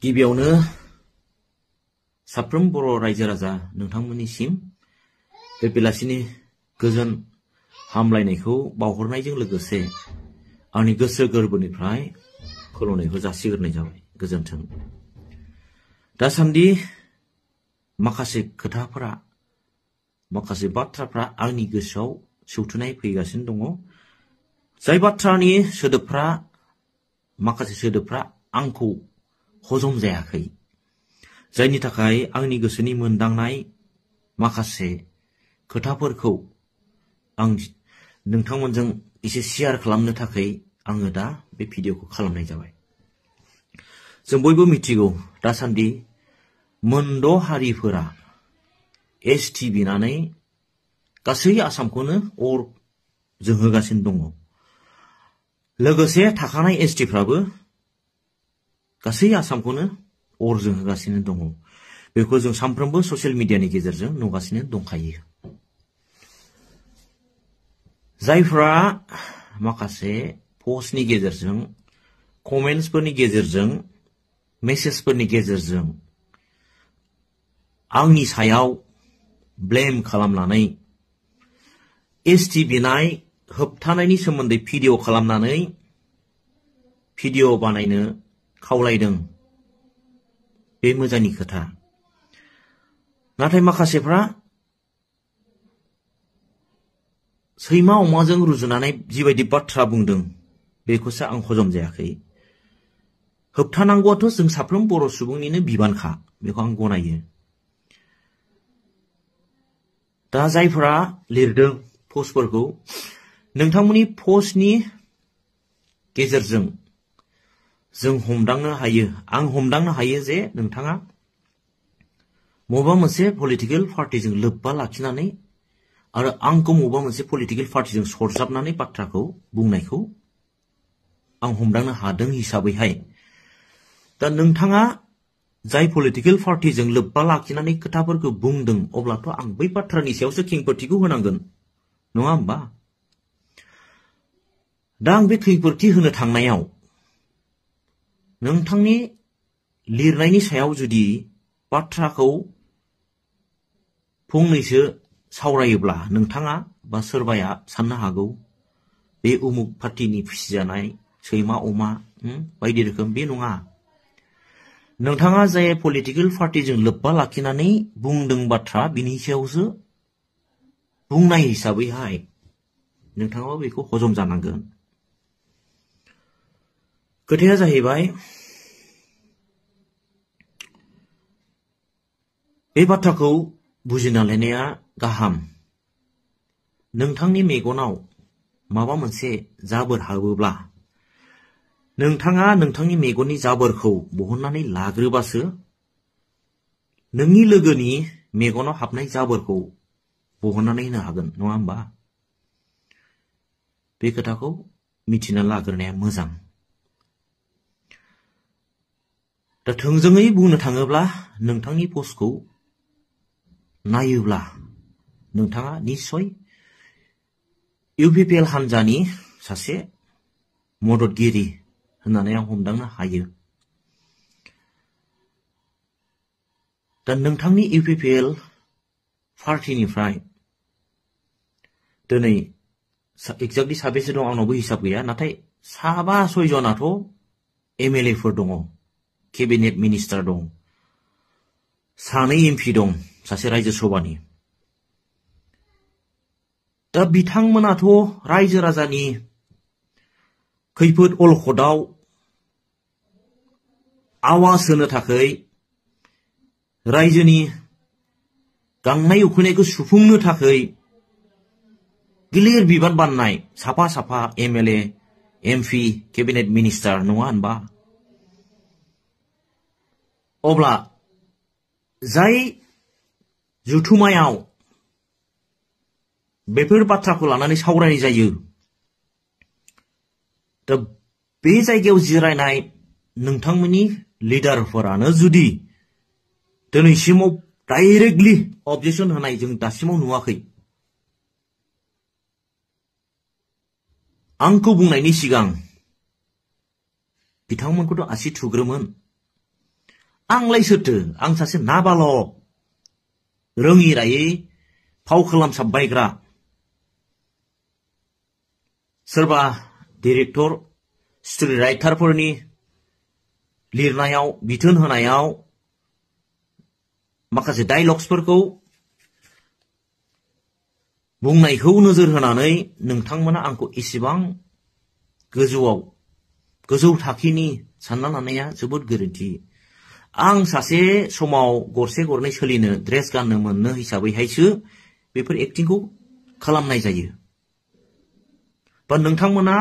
गिबियावनो साफ्रोम बर' रायजो राजा नोंथांमोननिसिम बे बेलासिनि गोजोन हामलायनायखौ बावहरनायजों लोगोसे आंनि गोसो गोरबोनिफ्राय खुलुमनायखौ जासिग्रोनाय जाबाय। गोजोन्थों। दासान्दि माखासे खोथाफोरा माखासे बाथ्राफ्रा आंनि गोसोआव सौथुनाय फैगासिनो दङ। जाय बाथ्रानि सोदोबफ्रा माखासे सोदोबफ्रा आंखौ हजम जायाखै, जायनि थाखाय आंनि गोसोनि मोनदांनाय माखासे खोथाफोरखौ आं नोंथांमोनजों एसे शेयार खालामनो थाखाय आङो दा बे भिडिअखौ खालामनाय जाबाय। जों बयबो मिथिगौ दासान्दि मोनद' हारिफोरा एसटि बिनानै गासै आसामखौनो अर जोंहोगासिनो दङ। लोगोसे थाखानाय एसटिफ्राबो गासै आसामखौनो अर जोंहोगासिनो दङ। बेखौ जों सानफ्रोमबो ससियेल मिडियानि गेजेरजों नुगासिनो दंखायो। जायफ्रा माखासे पस्टनि गेजेरजों, कमेन्ट्सफोरनि गेजेरजों, मेसेजफोरनि गेजेरजों आंनि सायाव ब्लेम खालामनानै एसटि बिनाय होबथानायनि सोमोन्दै भिडिअ खालामनानै भिडिअ बानायनो खावलायदों, बे मोजांनि खोथा। नाथाय माखासेफ्रा सैमा अमाजों रुजुनानै जिबायदि बाथ्रा बुंदों बेखौसो आं हजम जायाखै। होबथानांगौआथ' जों साफ्रोम बर' सुबुंनिनो बिबानखा, बेखौ आं गनायो। दा जायफोरा लिरदों पस्टफोरखौ, नोंथांमोननि पस्टनि गेजेरजों जों हमदांनो हायो, आं हमदांनो हायो जे नोंथाङा बबेबा मोनसे पलिटिकेल पार्टिजों लोब्बा लाखिनानै आरो आंखौ बबेबा मोनसे पलिटिकेल पार्टिजों सरजाबनानै बाथ्राखौ बुंनायखौ आं हमदांनो हादों हिसाबैहाय, दा नोंथाङा जाय पलिटिकेल पार्टिजों लोब्बा लाखिनानै खोथाफोरखौ बुंदों, अब्लाथ' आं बै बाथ्रानि सायावसो खेंफोरथिखौ होनांगोन, नङा होमबा? दा आं बे खेंफोरथि होनो थांनायाव नोंथांनि लिरनायनि सायाव जुदि बाथ्राखौ फंनैसो सावरायोब्ला नोंथाङा बा सोरबाया साननो हागौ बे उमुक पार्टिनि फिसिजानाय सैमा अमा बायदि रोखोम। बे नङा। नोंथाङा जाय पलिटिकेल पार्टिजों लोब्बा लाखिनानै बुंदों बाथ्रा, बिनि सायावसो बुंनाय हिसाबैहाय नोंथाङाबो बेखौ हजम जानांगोन। खोथाया जाहैबाय, बे बाथ्राखौ बुजिना लानाया गाहाम। नोंथांनि मेगनाव माबा मोनसे जाबोर हाबोब्ला नोंथाङा नोंथांनि मेगननि जाबोरखौ बहननानै लाग्रोबासो नोंनि लोगोनि मेगनाव हाबनाय जाबोरखौ बहननानै होनो हागोन, नङा होमबा? बे खोथाखौ मिथिना लाग्रोनाया मोजां। दा थोंजोङै बुंनो थाङोब्ला नोंथांनि पस्टखौ नायोब्ला नोंथाङा निस्सय इउपिपिएल हान्जानि सासे मददगिरि होननानै आं हमदांनो हायो। दा नोंथांनि इउपिपिएल पार्टिनिफ्राय दिनै एक्जेक्टलि साबेसे दं आंनावबो हिसाब गैया, नाथाय 7-6 जनाथ' एमएलएफोर दङ, केबिनेट मिनिस्टार दं, 2 एमपि दं, सासे रायजो सभानि। दा बिथांमोनाथ' रायजो राजानि खैफोद अलखदाव आवाज होनो थाखाय, रायजोनि गांनाय उखैनायखौ सुफुंनो थाखाय गिलिर बिबान बाननाय साफा साफा एमएलए, एमपि, केबिनेट मिनिस्टार, नङा होनबा? अब्ला जाय जुथुमायाव बेफोर बाथ्राखौ लानानै सावरायनाय जायो, दा बे जायगायाव जिरायनाय नोंथांमोननि लिडारफोरानो जुदि दिनैसिमाव डाइरेक्टलि अबजेक्सन होनाय जों दासिमाव नुवाखै, आंखौ बुंनायनि सिगां बिथांमोनखौथ' आसि थुग्रोमोन। आंलाय सोरथो आं सासे नाबालक रोङि रायै फाव खालामसाबबायग्रा सोरबा डिरेक्टर स्ट'रि राइटारफोरनि लिरनायाव बिथोन होनायाव माखासे डायलग्सफोरखौ बुंनायखौ नोजोर होनानै नोंथांमोना आंखौ एसेबां गोजौ थाखोनि सानना लानाया जोबोद गोरोन्थि। आं सासे समाव गरसे गरनै सोलिनो ड्रेस गाननो मोननो हिसाबैहायसो बेफोर एक्टिंखौ खालामनाय जायो। बा नोंथांमोना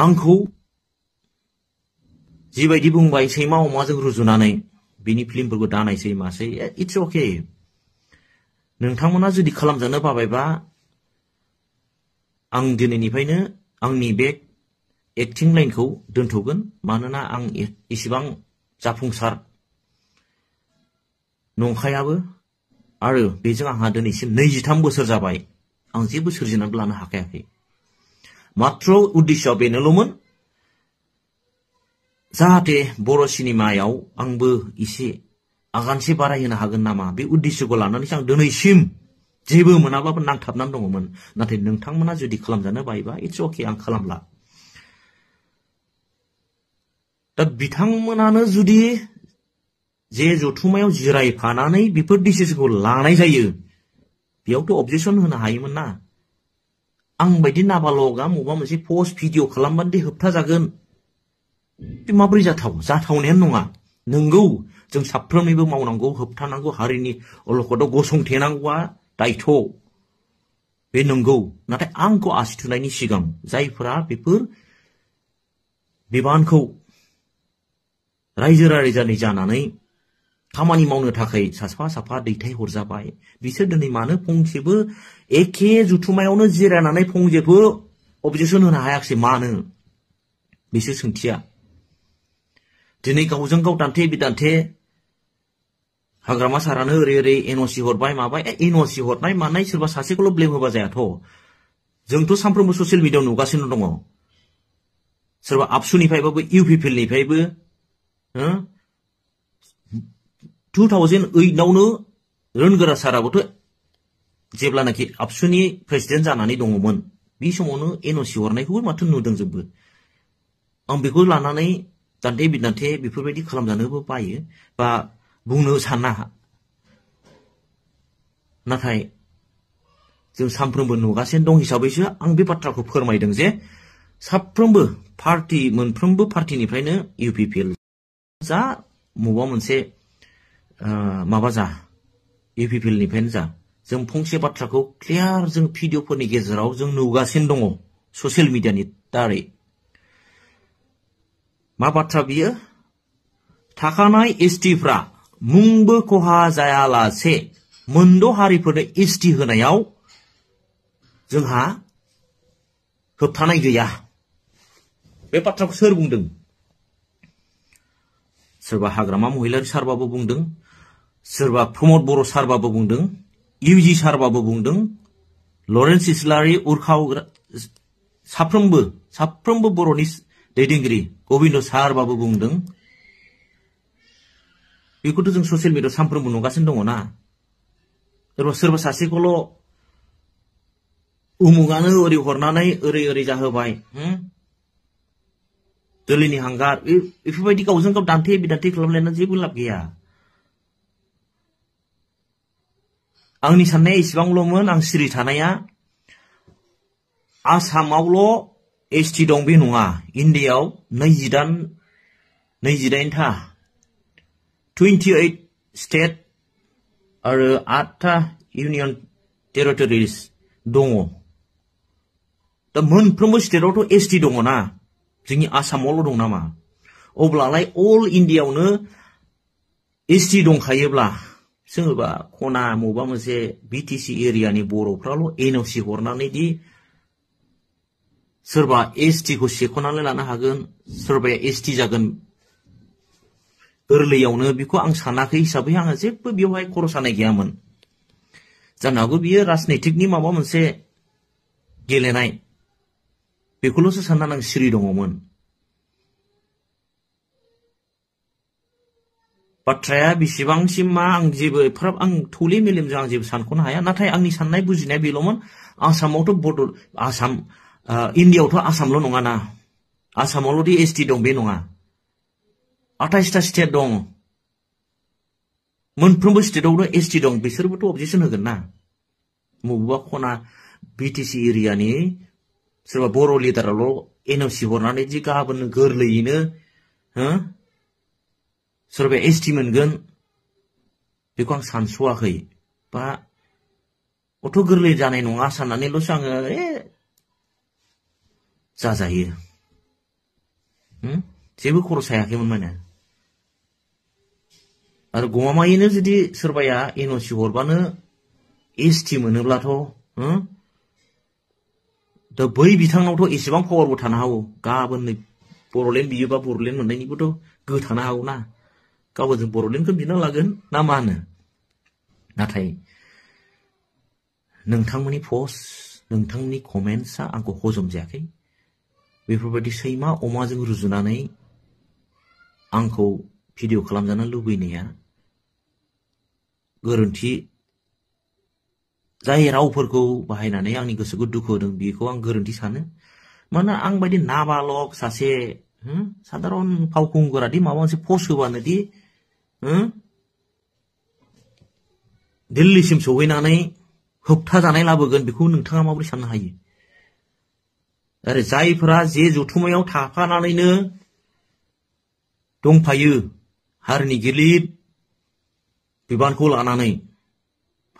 आंखौ जिबायदि बुंबाय सैमा अमाजों रुजुनानै बिनि फिल्मफोरखौ दानायसै मासै इट्स अके। नोंथांमोना जुदि खालामजानो बाबायबा आं दिनैनिफ्रायनो आंनि बे एक्टिं लाइनखौ दोनथ'गोन। मानोना आं इसेबां जाफुंसार नंखायाबो आरो बेजों आंहा दिनैसिम 23 बोसोर जाबाय। आं जेबो सोरजिनानै लानो हाखायाखै। मात्र उद्देश्यआ बेनोल'मोन जाहाथे बर' सिनेमायाव आंबो एसे आगानसे बारायहोनो हागोन नामा बे उद्देश्यखौ लानानैसो आं दिनैसिम जेबो मोनाब्लाबो नांथाबनानै दङमोन। नाथाय नोंथांमोना जुदि खालामजानो बायोबा इट्स अके आं खालामला। दा बिथांमोनानो जुदि जे जथुमायाव जिरायफानानै बेफोर डिसिसनखौ लानाय जायो बेयावथ' अबजेक्सन होनो हायोमोन ना। आं बायदि नाबालगा मबा मोनसे पस्ट भिडिअ खालामबानो दे होबथा जागोन बे माब्रै जाथावनायानो नङा। नंगौ जों साफ्रोमनिबो मावनांगौ होबथानांगौ हारिनि अलखदाव गसंथेनांगौआ दायथ' बे नंगौ। नाथाय आंखौ आसि थुनायनि सिगां जायफोरा बेफोर बिबानखौ रायजो राजानि जानानै खामानि मावनो थाखाय साफा साफा दैथाय हरजाबाय बिसोर दिनै मानो फंसेबो एखे जुथुमायावनो जिरायनानै फंसेबो अबजेक्सन होनो हायाखिसै मानो? बिसोर सोंथिया दिनै गावजों गाव दान्थे बिदान्थे हाग्रामा सारानो ओरै एनअसि हरबाय माबाय एनअसि हरनाय मानाय सोरबा सासेखौल' ब्लेम होबा जायाथ'। जोंथ' सानफ्रोमबो ससियेल मिडियायाव नुगासिनो दङ। सोरबा आबसुनिफ्रायबो इउपिपिएलनिफ्रायबो 2008आवनो रोनगोरा साराबोथ' जेब्लानाखि आबसुनि प्रेसिडेन्ट जानानै दङमोन बे समावनो एनअसि हरनायखौबो माथो नुदों जोंबो। आं बेखौ लानानै दान्थे बिदान्थे बेफोरबायदि खालामजानोबो बायो बा बुंनो साना। नाथाय जों सानफ्रोमबो नुगासिनो दं हिसाबैसो आं बे बाथ्राखौ फोरमायदों जे साफ्रोमबो मोनफ्रोमबो पार्टिनिफ्रायनो इउपिपिएल जा मबा मोनसे माबा जा इउपिपिएलनिफ्रायनो जा जों फंसे बाथ्राखौ क्लियार जों भिडिअफोरनि गेजेराव जों नुगासिनो दङ ससियेल मिडियानि दारै। मा बाथ्रा बियो? थाखानाय एसटिफ्रा मुंबो खहा जायालासे मोनद' हारिफोरनो एसटि होनायाव जोंहा होबथानाय गैया। बे बाथ्राखौ सोर बुंदों? सोरबा हाग्रामा महिलारि सारबाबो बुंदों, सोरबा प्रमद बर' सारबाबो बुंदों, इउजि सारबाबो बुंदों, लरेन्स इस्लारि उर्खाव साफ्रोमबो बर'नि दैदेनगिरि गबिन्द सारबाबो बुंदों। बेखौथ' जों ससियेल मिडियायाव सानफ्रोमबो नुगासिनो दङ ना। सोरबा सासेखौल' उमुगानो ओरै हरनानै ओरै जाहोबाय दोलोनि हांगार बेफोरबायदि गावजों गाव दान्थे बिदान्थे खालामलायना जेबो लाब गैया। आंनि साननाया इसेबांल'मोन आं सिरि थानाया आसामावल' एसटि दं बे नङा। इन्डियायाव 28था 28 स्टेट आरो 8था इउनियन टेरिटरिज दङ। दा मोनफ्रोमबो स्टेटआवथ' एसटि दङ ना, जोंनि आसामावल' दं नामा? अब्लालाय अल इन्डियायावनो एसटि दंखायोब्ला सोरबा खना मबा मोनसे बिटिसि एरियानि बर'फ्राल' एनअसि हरनानै दि सोरबा एसटिखौ सेख'नानै लानो हागोन, सोरबाया एसटि जागोन गोरलैयावनो बेखौ आं सानाखै हिसाबै आङो जेबो बेवहाय खर' सानाय गैयामोन। जानो हागौ बियो राजनैतिकनि माबा मोनसे गेलेनाय बेखौल'सो साननानै आं सिरि दङमोन। बाथ्राया बेसेबांसिम मा आं जेबो एफाराब आं थौले मेलेमजों आं जेबो सानख'नो हाया नाथाय आंनि साननाय बुजिनाया बेल'मोन आसामावथ' आसाम इन्डियायावथ' आसामल' नङाना आसामावल'दि एसटि दं बे नङा 28टा स्टेट दं मोनफ्रोमबो स्टेटआवनो एसटि दं बिसोरबोथ' अबजेक्सन होगोन ना बबेबा खना बिटिसि एरियानि सोरबा बर' लिडाराल' एनअसि हरनानै जि गाबोन गोरलैयैनो सोरबा एसटि मोनगोन बेखौ आं सानस'वाखै बा अथ' गोरलै जानाय नङा साननानैल'सो आङो जाजायो जेबो खर' सायाखैमोन माने आरो गमामायैनो जुदि सोरबाया एनअसि हरबानो एसटि मोनोब्लाथ' दा बै बिथांनावथ' एसेबां पावारबो थानो हागौ गाबोन बर'लेण्ड बियोबा बर'लेण्ड मोननायनिबोथ' गोहो थानो हागौ ना गाबोन जों बर'लेण्डखौ बिना लागोन ना मा होनो नाथाय नोंथांमोननि पस्ट नोंथांनि कमेन्ट्सआ आंखौ हजम जायाखै बेफोरबायदि सैमा अमाजों रुजुनानै आंखौ भिडिअ खालामजानो लुबैनाया गोरोन्थि जाय रावफोरखौ बाहायनानै आंनि गोसोखौ दुखु होदों बेखौ आं गोरोन्थि सानो मानोना आं बायदि नाबालक सासे साधारन फावखुंगुरादि माबा मोनसे पस्ट होबानो दि दिल्लीसिम सौहैनानै होबथाजानाय लाबोगोन बेखौ नोंथाङा माबोरै साननो हायो आरो जायफोरा जे जथुमायाव थाफानानैनो दंफायो हारिनि गिलिर बिबानखौ लानानै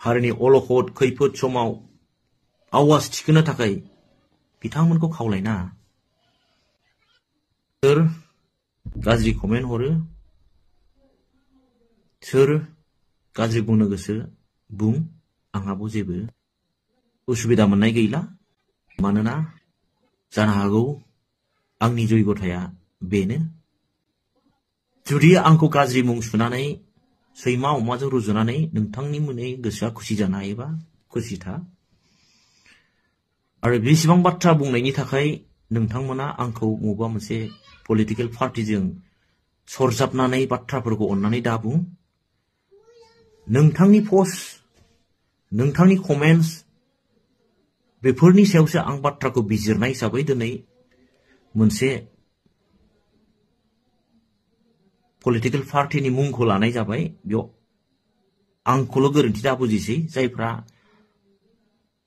हारिनि अलखद खैफोद समाव आवाज थिखोनो थाखाय बिथांमोनखौ खावलायना सोर गाज्रि कमेन्ट हरो सोर गाज्रि बुंनो गोसो बुं आंहाबो जेबो उसुबिदा मोननाय गैला मानोना जानो हागौ आंनि जयगथाया बेनो जुदि आंखौ गाज्रि मुं सुनानै सैमा अमाजों रुजुनानै नोंथांनि मोननै गोसोआ खुसि जानो हायोबा खुसि था आरो बेसेबां बाथ्रा बुंनायनि थाखाय नोंथांमोना आंखौ बबेबा मोनसे पलिटिकेल पार्टिजों सरजाबनानै बाथ्राफोरखौ अन्नानै दाबुं नोंथांनि पस्ट नोंथांनि कमेन्ट्स बेफोरनि सायावसो आं बाथ्राखौ बिजिरनाय हिसाबै दिनै मोनसे पलिटिकेल पार्टिनि मुंखौ लानाय जाबाय बेयाव आंखौल' गोरोन्थि दा बुजिसै जायफ्रा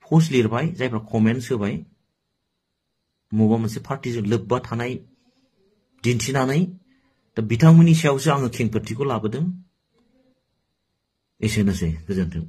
पस्ट लिरबाय जायफ्रा कमेन्ट्स होबाय बबेबा मोनसे पार्टिजों लोब्बा थानाय दिन्थिनानै दा बिथांमोननि सायावसो आङो खेंफोरथिखौ लाबोदों एसेनोसै गोजोन्थों